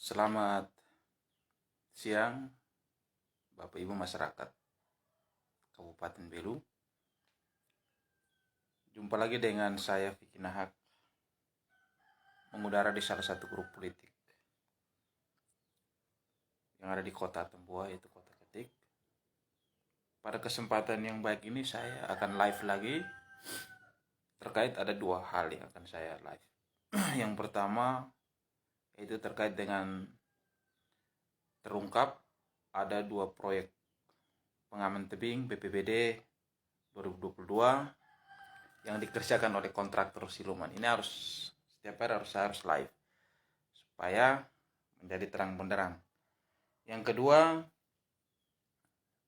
Selamat siang, Bapak Ibu masyarakat Kabupaten Belu. Jumpa lagi dengan saya Vicky Nahak, mengudara di salah satu grup politik yang ada di Kota Tempuah, yaitu Kota Ketik. Pada kesempatan yang baik ini saya akan live lagi. Terkait ada dua hal yang akan saya live. Yang pertama yaitu terkait dengan terungkap ada dua proyek pengaman tebing BPBD 2022 yang dikerjakan oleh kontraktor siluman. Ini harus setiap hari harus live supaya menjadi terang benderang. Yang kedua,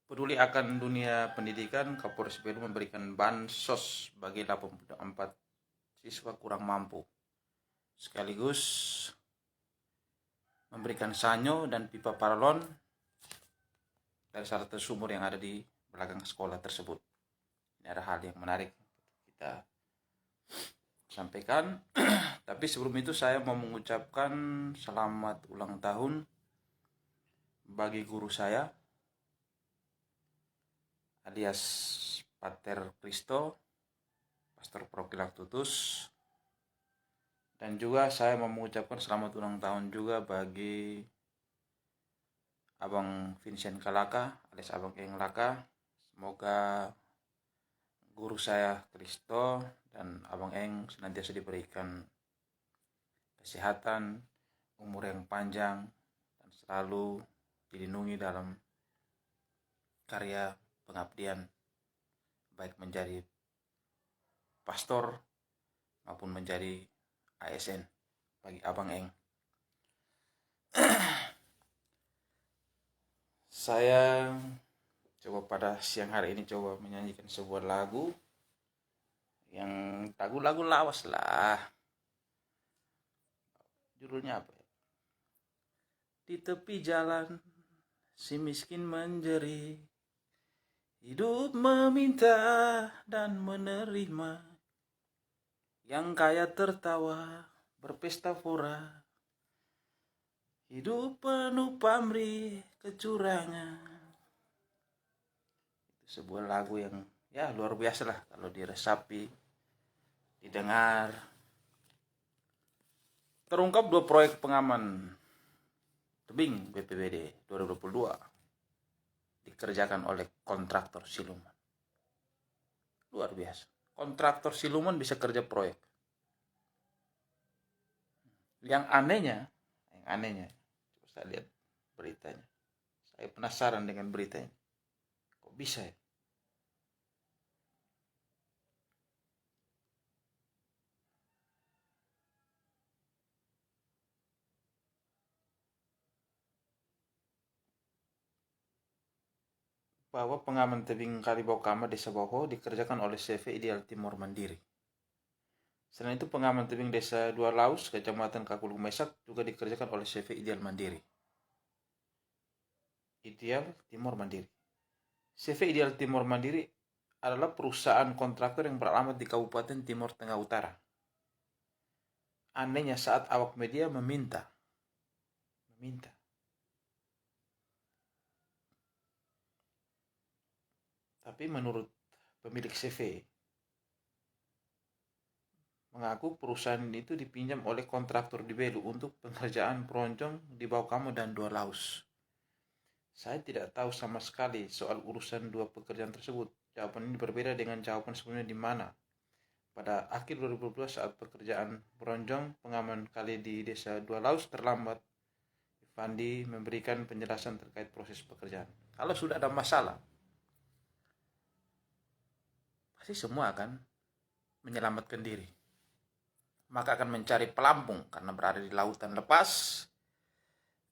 peduli akan dunia pendidikan, Kapolres Belu memberikan bansos bagi 84 siswa kurang mampu, sekaligus memberikan sanyo dan pipa paralon dari salah satu sumur yang ada di belakang sekolah tersebut. Ini ada hal yang menarik kita sampaikan. Tapi sebelum itu saya mau mengucapkan selamat ulang tahun bagi guru saya alias Pater Kristo, Pastor Prokilang Tutus. Dan juga saya mau mengucapkan selamat ulang tahun juga bagi Abang Vincent Kalaka alias Abang Eng Laka. Semoga guru saya Kristo dan Abang Eng senantiasa diberikan kesehatan, umur yang panjang, dan selalu dilindungi dalam karya pengabdian, baik menjadi pastor maupun menjadi ASN bagi Abang Eng. Saya coba pada siang hari ini coba menyanyikan sebuah lagu yang lagu lawas lah. Judulnya apa ya? Di tepi jalan si miskin menjerit, hidup meminta dan menerima, yang kaya tertawa berpesta pora, hidup penuh pamrih kecurangan. Itu sebuah lagu yang ya luar biasa lah kalau diresapi, didengar. Terungkap dua proyek pengaman tebing BPBD 2022 dikerjakan oleh kontraktor siluman. Luar biasa. Kontraktor siluman bisa kerja proyek. Yang anehnya, coba saya lihat beritanya. Saya penasaran dengan beritanya. Kok bisa ya? Bahwa pengaman tebing Kalibokama Desa Boho dikerjakan oleh CV Ideal Timur Mandiri. Selain itu pengaman tebing Desa Dua Laus, Kecamatan Kakulu Mesak juga dikerjakan oleh CV Ideal Mandiri. Ideal Timur Mandiri. CV Ideal Timur Mandiri adalah perusahaan kontraktor yang beralamat di Kabupaten Timur Tengah Utara. Anehnya saat awak media meminta. Tapi menurut pemilik CV, mengaku perusahaan itu dipinjam oleh kontraktor di Belu untuk pengerjaan peroncong di Baukamo dan Dua Laus. Saya tidak tahu sama sekali soal urusan dua pekerjaan tersebut. Jawaban ini berbeda dengan jawaban sebelumnya di mana pada akhir 2012 saat pekerjaan peroncong pengaman kali di Desa Dua Laus terlambat, Fandi memberikan penjelasan terkait proses pekerjaan. Kalau sudah ada masalah, pasti semua akan menyelamatkan diri. Maka akan mencari pelampung karena berada di lautan lepas.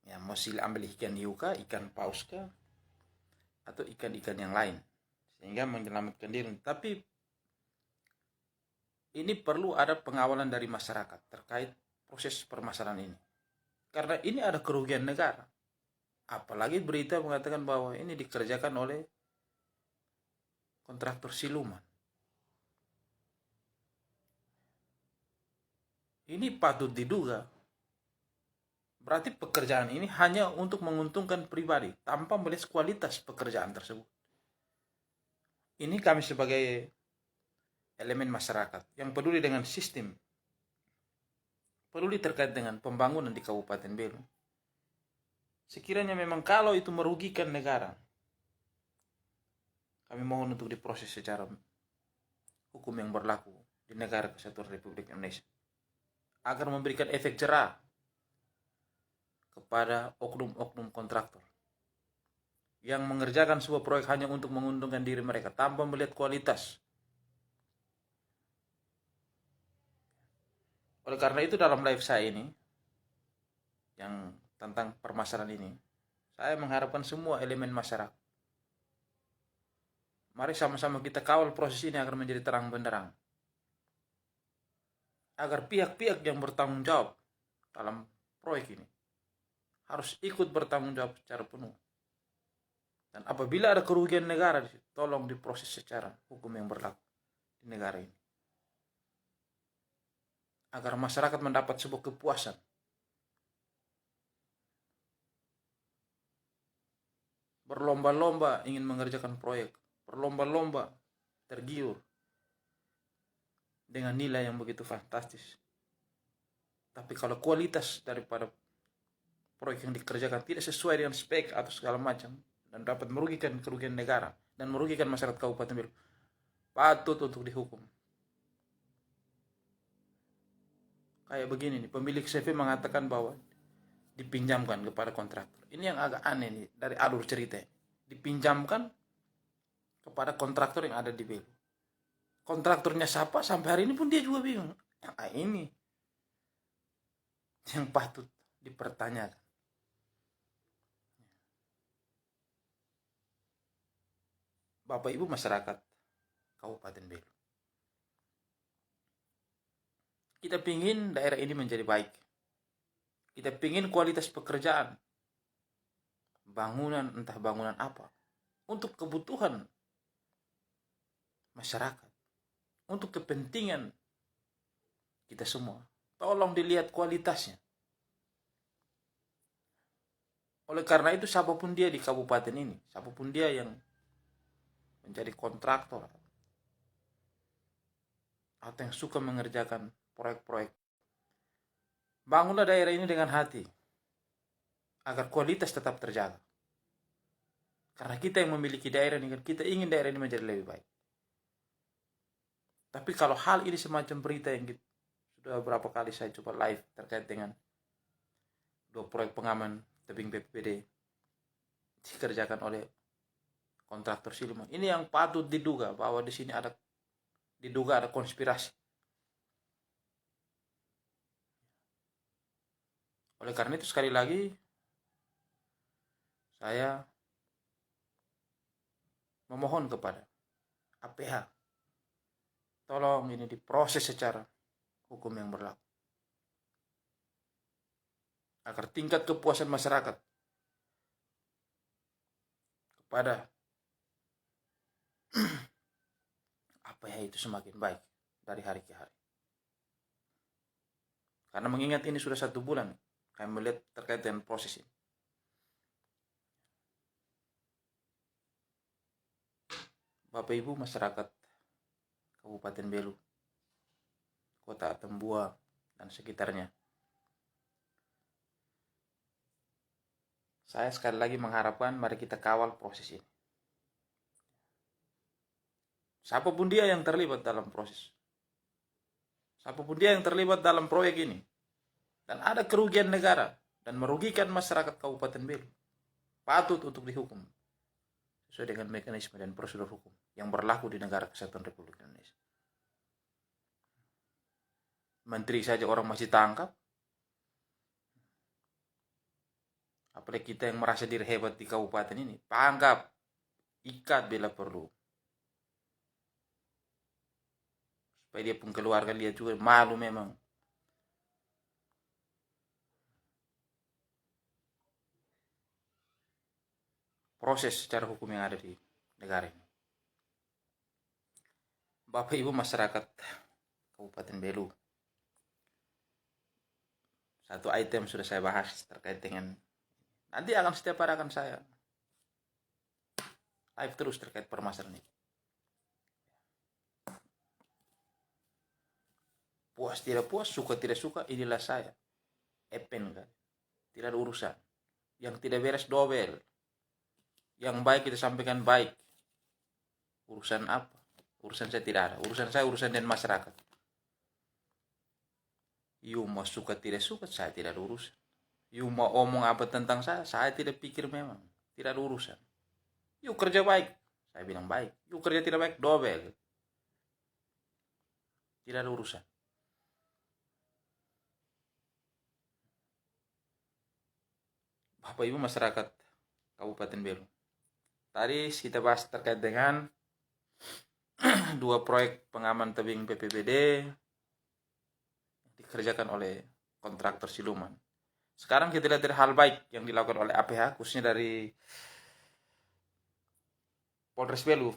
Ya, mesti ambil ikan hiuka, ikan paus kah, atau ikan-ikan yang lain sehingga menyelamatkan diri. Tapi ini perlu ada pengawalan dari masyarakat terkait proses permasalahan ini. Karena ini ada kerugian negara. Apalagi berita mengatakan bahwa ini dikerjakan oleh kontraktor siluman. Ini patut diduga Berarti pekerjaan ini hanya untuk menguntungkan pribadi tanpa melihat kualitas pekerjaan tersebut. Ini kami sebagai elemen masyarakat yang peduli dengan sistem, peduli terkait dengan pembangunan di Kabupaten Belu. Sekiranya memang kalau itu merugikan negara, kami mohon untuk diproses secara hukum yang berlaku di negara Kesatuan Republik Indonesia, agar memberikan efek jerah kepada oknum-oknum kontraktor yang mengerjakan sebuah proyek hanya untuk menguntungkan diri mereka tanpa melihat kualitas. Oleh karena itu dalam live saya ini yang tentang permasalahan ini, saya mengharapkan semua elemen masyarakat, mari sama-sama kita kawal proses ini agar menjadi terang benderang, agar pihak-pihak yang bertanggung jawab dalam proyek ini harus ikut bertanggung jawab secara penuh. Dan apabila ada kerugian negara, tolong diproses secara hukum yang berlaku di negara ini, agar masyarakat mendapat sebuah kepuasan. Berlomba-lomba ingin mengerjakan proyek, berlomba-lomba tergiur dengan nilai yang begitu fantastis. Tapi kalau kualitas daripada proyek yang dikerjakan tidak sesuai dengan spek atau segala macam, dan dapat merugikan kerugian negara dan merugikan masyarakat Kabupaten Belu, patut untuk dihukum. Kayak begini nih, pemilik CV mengatakan bahwa dipinjamkan kepada kontraktor. Ini yang agak aneh nih dari alur cerita. Dipinjamkan kepada kontraktor yang ada di Belu. Kontraktornya siapa sampai hari ini pun dia juga bingung. Nah, ini yang patut dipertanyakan. Bapak Ibu masyarakat Kabupaten Belu, kita pingin daerah ini menjadi baik. Kita pingin kualitas pekerjaan, bangunan, entah bangunan apa, untuk kebutuhan masyarakat, untuk kepentingan kita semua. Tolong dilihat kualitasnya. Oleh karena itu, siapapun dia di kabupaten ini, siapapun dia yang menjadi kontraktor atau yang suka mengerjakan proyek-proyek, bangunlah daerah ini dengan hati agar kualitas tetap terjaga. Karena kita yang memiliki daerah ini, kita ingin daerah ini menjadi lebih baik. Tapi kalau hal ini semacam berita yang sudah beberapa kali saya coba live terkait dengan 2 proyek pengaman tebing BPBD dikerjakan oleh kontraktor siluman. Ini yang patut diduga bahwa di sini ada konspirasi. Oleh karena itu sekali lagi saya memohon kepada APH, tolong ini diproses secara hukum yang berlaku, agar tingkat kepuasan masyarakat kepada APH itu semakin baik dari hari ke hari. Karena mengingat ini sudah 1 bulan kami melihat terkait dengan proses ini. Bapak Ibu masyarakat Kabupaten Belu, Kota Atambua dan sekitarnya, saya sekali lagi mengharapkan mari kita kawal proses ini. Siapapun dia yang terlibat dalam proses, siapapun dia yang terlibat dalam proyek ini, dan ada kerugian negara dan merugikan masyarakat Kabupaten Belu, patut untuk dihukum sesuai dengan mekanisme dan prosedur hukum yang berlaku di negara Kesatuan Republik Indonesia. Menteri saja orang masih tangkap, apalagi kita yang merasa diri hebat di kabupaten ini, tangkap, ikat bila perlu, supaya dia pun keluarga dia juga malu memang. Proses secara hukum yang ada di negara ini. Bapak Ibu masyarakat Kabupaten Belu, Satu item sudah saya bahas terkait dengan nanti akan setiap hari akan saya live terus terkait permasalahan ini. Puas tidak puas, suka tidak suka, inilah saya. Epen kan. Tidak ada urusan. Yang tidak beres dobel. Yang baik kita sampaikan baik. Urusan apa? Urusan saya tidak ada. Urusan saya urusan dengan masyarakat. You mau suka tidak suka, saya tidak ada urusan. You mau omong apa tentang saya tidak pikir memang. Tidak ada urusan. You kerja baik, saya bilang baik. You kerja tidak baik, dobel. Tidak ada urusan. Bapak Ibu masyarakat Kabupaten Belu. Tadi kita bahas terkait dengan 2 proyek pengaman tebing BPBD dikerjakan oleh kontraktor siluman. Sekarang kita lihat dari hal baik yang dilakukan oleh APH, khususnya dari Polres Belu.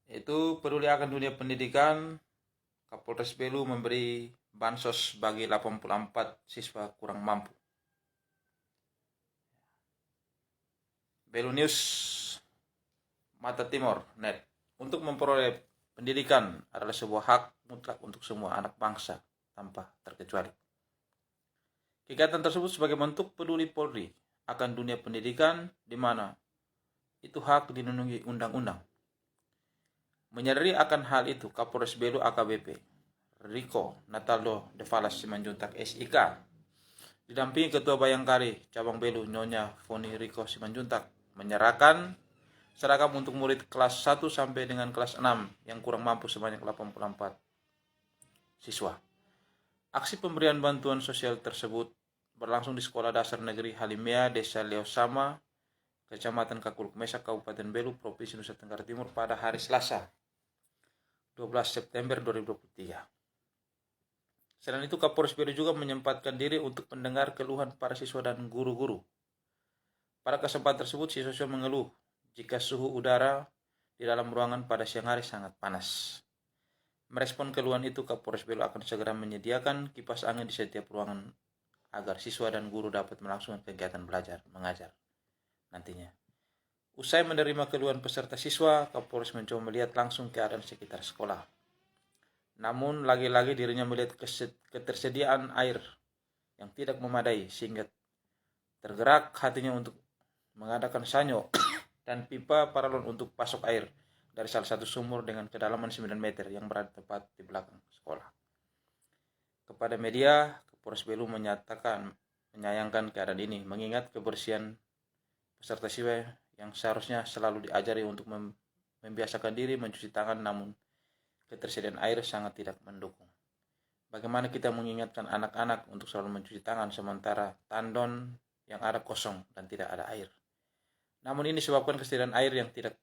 Itu peduli akan dunia pendidikan, Kapolres Belu memberi bansos bagi 84 siswa kurang mampu. Belu News Mata Timur Net. Untuk memperoleh pendidikan adalah sebuah hak mutlak untuk semua anak bangsa tanpa terkecuali. Kegiatan tersebut sebagai bentuk peduli Polri akan dunia pendidikan di mana itu hak dilindungi undang-undang. Menyadari akan hal itu, Kapolres Belu AKBP Riko Nataldo Devalas Simanjuntak SIK didampingi Ketua Bayangkari Cabang Belu Nyonya Foni Riko Simanjuntak menyerahkan seragam untuk murid kelas 1 sampai dengan kelas 6 yang kurang mampu sebanyak 84 siswa. Aksi pemberian bantuan sosial tersebut berlangsung di Sekolah Dasar Negeri Halimea, Desa Leosama, Kecamatan Kakuluk Mesa, Kabupaten Belu, Provinsi Nusa Tenggara Timur pada hari Selasa, 12 September 2023. Selain itu, Kapolres Belu juga menyempatkan diri untuk mendengar keluhan para siswa dan guru-guru. Pada kesempatan tersebut, siswa mengeluh jika suhu udara di dalam ruangan pada siang hari sangat panas. Merespon keluhan itu, Kapolres Belu akan segera menyediakan kipas angin di setiap ruangan agar siswa dan guru dapat melangsungkan kegiatan belajar mengajar nantinya. Usai menerima keluhan peserta siswa, Kapolres mencoba melihat langsung keadaan sekitar sekolah. Namun lagi-lagi dirinya melihat ketersediaan air yang tidak memadai sehingga tergerak hatinya untuk mengadakan sanyo dan pipa paralon untuk pasok air dari salah satu sumur dengan kedalaman 9 meter yang berada tepat di belakang sekolah. Kepada media, Kapolres Belu menyayangkan keadaan ini, mengingat kebersihan peserta siswa yang seharusnya selalu diajari untuk membiasakan diri mencuci tangan, namun ketersediaan air sangat tidak mendukung. Bagaimana kita mengingatkan anak-anak untuk selalu mencuci tangan sementara tandon yang ada kosong dan tidak ada air. Namun ini disebabkan kesediaan air yang tidak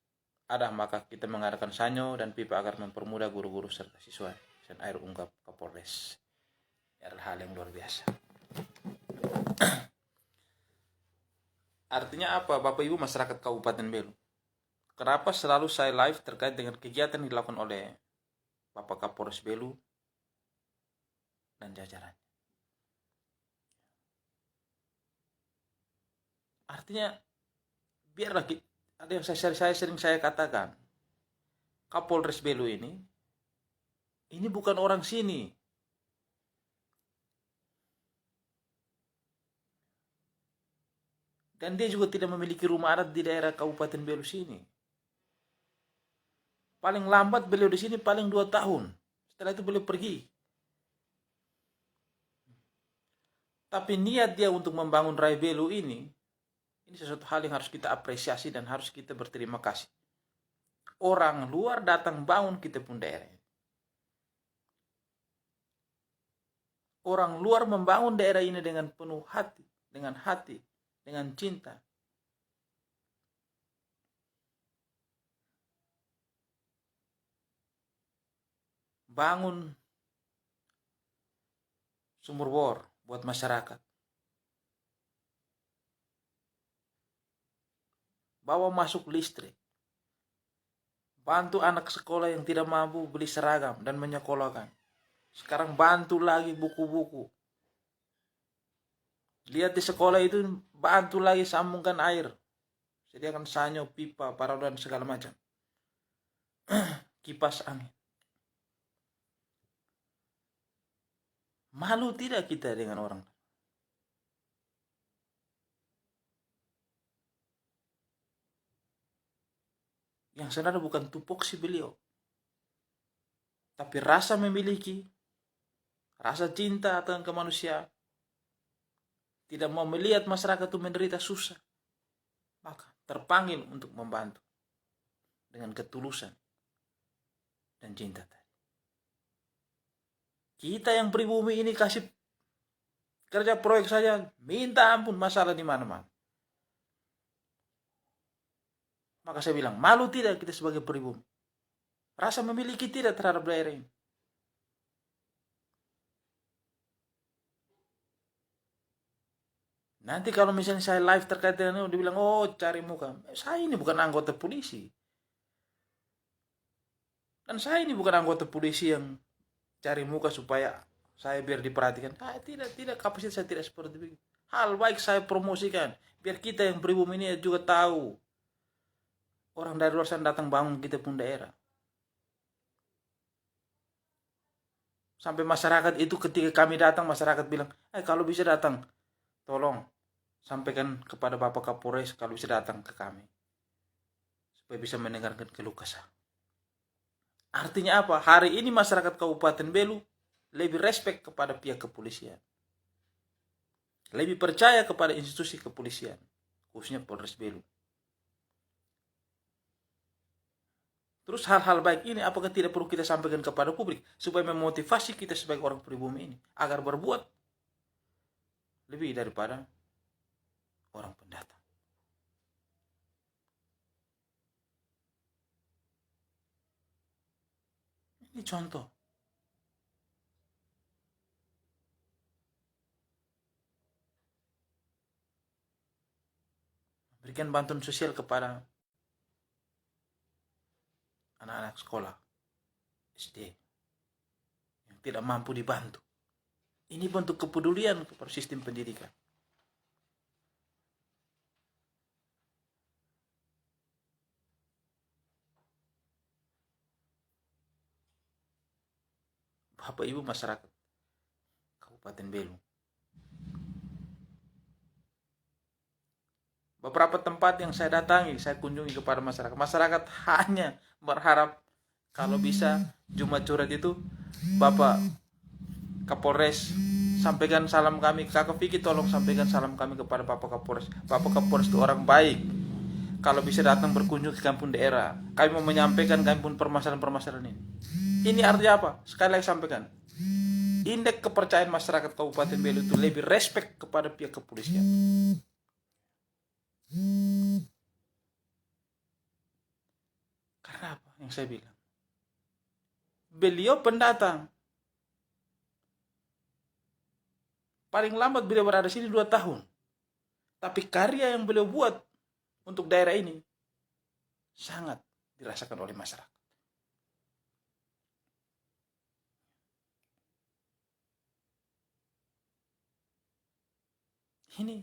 ada, maka kita mengadakan sanyo dan pipa agar mempermudah guru-guru serta siswa dan air, ungkap Kapolres. Ini adalah hal yang luar biasa. Artinya apa, Bapak Ibu masyarakat Kabupaten Belu? Kenapa selalu saya live terkait dengan kegiatan yang dilakukan oleh Bapak Kapolres Belu dan jajarannya? Artinya biarlah ada yang sering saya katakan, Kapolres Belu ini bukan orang sini. Dan dia juga tidak memiliki rumah adat di daerah Kabupaten Belu sini. Paling lambat beliau di sini paling 2 tahun. Setelah itu beliau pergi. Tapi niat dia untuk membangun Rai Belu ini sesuatu hal yang harus kita apresiasi dan harus kita berterima kasih. Orang luar datang bangun kita pun daerah. Orang luar membangun daerah ini dengan penuh hati, dengan cinta. Bangun sumur bor buat masyarakat. Bawa masuk listrik. Bantu anak sekolah yang tidak mampu beli seragam dan menyekolahkan. Sekarang bantu lagi buku-buku. Lihat di sekolah itu, bantu lagi sambungkan air. Sediakan sanyo, pipa, paralon, segala macam. Kipas angin. Malu tidak kita dengan orang? Yang sebenarnya bukan tupoksi beliau, tapi rasa memiliki, rasa cinta akan kemanusiaan. Tidak mau melihat masyarakat itu menderita susah. Maka terpanggil untuk membantu dengan ketulusan dan cinta tadi. Kita yang pribumi ini kasih kerja proyek saja, minta ampun masalah di mana-mana. Maka saya bilang, malu tidak kita sebagai pribumi? Rasa memiliki tidak terhadap daerah ini? Nanti kalau misalnya saya live terkait dengan itu, dibilang, oh cari muka. Saya ini bukan anggota polisi. Dan saya ini bukan anggota polisi yang cari muka supaya saya biar diperhatikan. Tidak, kapasitas saya tidak seperti itu. Hal baik saya promosikan. Biar kita yang pribumi ini juga tahu. Orang dari luar sana datang bangun kita pun daerah. Sampai masyarakat itu ketika kami datang, masyarakat bilang, kalau bisa datang, tolong sampaikan kepada Bapak Kapolres kalau bisa datang ke kami. Supaya bisa mendengarkan keluh kesah. Artinya apa? Hari ini masyarakat Kabupaten Belu lebih respect kepada pihak kepolisian. Lebih percaya kepada institusi kepolisian. Khususnya Polres Belu. Terus hal-hal baik ini apakah tidak perlu kita sampaikan kepada publik supaya memotivasi kita sebagai orang pribumi ini agar berbuat lebih daripada orang pendatang. Ini contoh. Berikan bantuan sosial kepada anak-anak sekolah SD yang tidak mampu dibantu. Ini bentuk kepedulian kepada sistem pendidikan. Bapak Ibu masyarakat Kabupaten Belu. Beberapa tempat yang saya datangi, saya kunjungi kepada masyarakat. Masyarakat hanya berharap kalau bisa Jumat Curhat itu Bapak Kapolres sampaikan salam kami. Kakak Vicky tolong sampaikan salam kami kepada Bapak Kapolres. Bapak Kapolres itu orang baik. Kalau bisa datang berkunjung ke kampung daerah, kami mau menyampaikan kami pun permasalahan-permasalahan ini. Ini artinya apa? Sekali lagi sampaikan. Indeks kepercayaan masyarakat Kabupaten Belu itu lebih respect kepada pihak kepolisian. Karena apa yang saya bilang? Beliau pendatang. Paling lambat beliau berada di sini 2 tahun. Tapi karya yang beliau buat untuk daerah ini sangat dirasakan oleh masyarakat. Ini.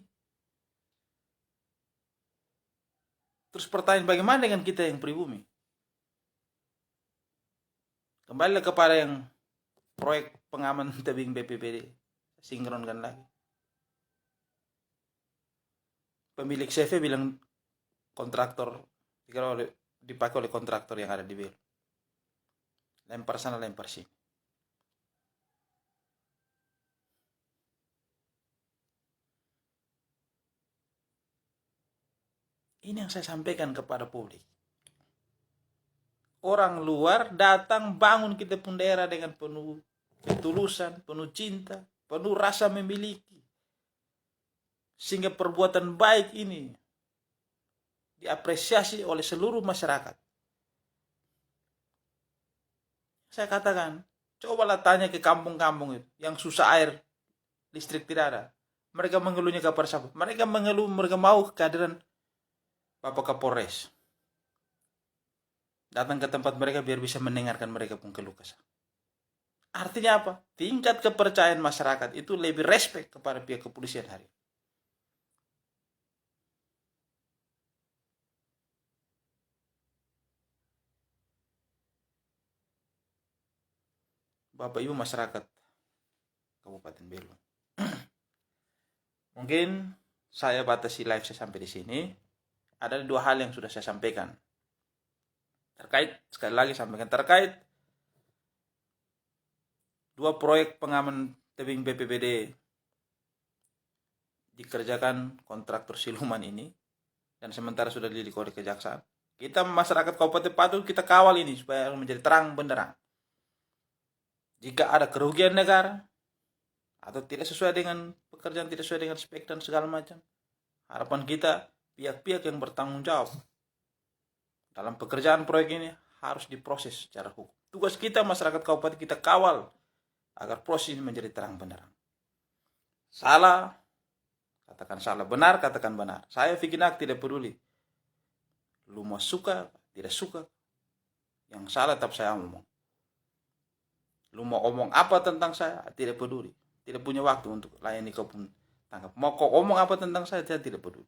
Terus pertanyaan bagaimana dengan kita yang pribumi? Kembali kepada yang proyek pengaman tebing BPBD. Sinkronkan lagi. Pemilik CV bilang kontraktor dipakai oleh kontraktor yang ada di Belu. Lempar sana, lempar sini. Ini yang saya sampaikan kepada publik. Orang luar datang bangun kita pun daerah dengan penuh ketulusan, penuh cinta, penuh rasa memiliki. Sehingga perbuatan baik ini diapresiasi oleh seluruh masyarakat. Saya katakan, cobalah tanya ke kampung-kampung itu yang susah air, listrik tidak ada. Mereka mengeluhnya kepada siapa? Mereka mengeluh, mereka mau kehadiran Bapak Kapolres. Datang ke tempat mereka biar bisa mendengarkan mereka pun keluh kesah. Artinya apa? Tingkat kepercayaan masyarakat itu lebih respect kepada pihak kepolisian hari ini. Bapak Ibu masyarakat Kabupaten Belu. Mungkin saya batasi live saya sampai di sini. Ada dua hal yang sudah saya sampaikan. Terkait, sekali lagi sampaikan, terkait dua proyek pengaman tebing BPBD dikerjakan kontraktor siluman ini, dan sementara sudah dilidik oleh kejaksaan. Kita masyarakat Kabupaten Patu kita kawal ini supaya menjadi terang benderang. Jika ada kerugian negara atau tidak sesuai dengan pekerjaan, tidak sesuai dengan spek dan segala macam, harapan kita pihak-pihak yang bertanggung jawab dalam pekerjaan proyek ini harus diproses secara hukum. Tugas kita masyarakat kabupaten kita kawal agar proses ini menjadi terang benderang. Salah, katakan salah, benar, katakan benar. Saya Fikinak tidak peduli. Lu mau suka, tidak suka, yang salah tetap saya ngomong. Lu mau omong apa tentang saya, tidak peduli. Tidak punya waktu untuk layani kau pun tangkap. Mau kau omong apa tentang saya tidak peduli.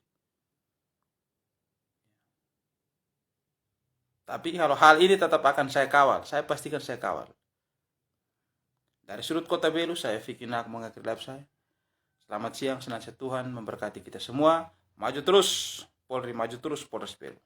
Tapi kalau hal ini tetap akan saya kawal, saya pastikan saya kawal. Dari sudut kota Belu, saya Fikinak mengakhiri live saya. Selamat siang, senantiasa Tuhan memberkati kita semua. Maju terus, Polri maju terus, Polres Belu.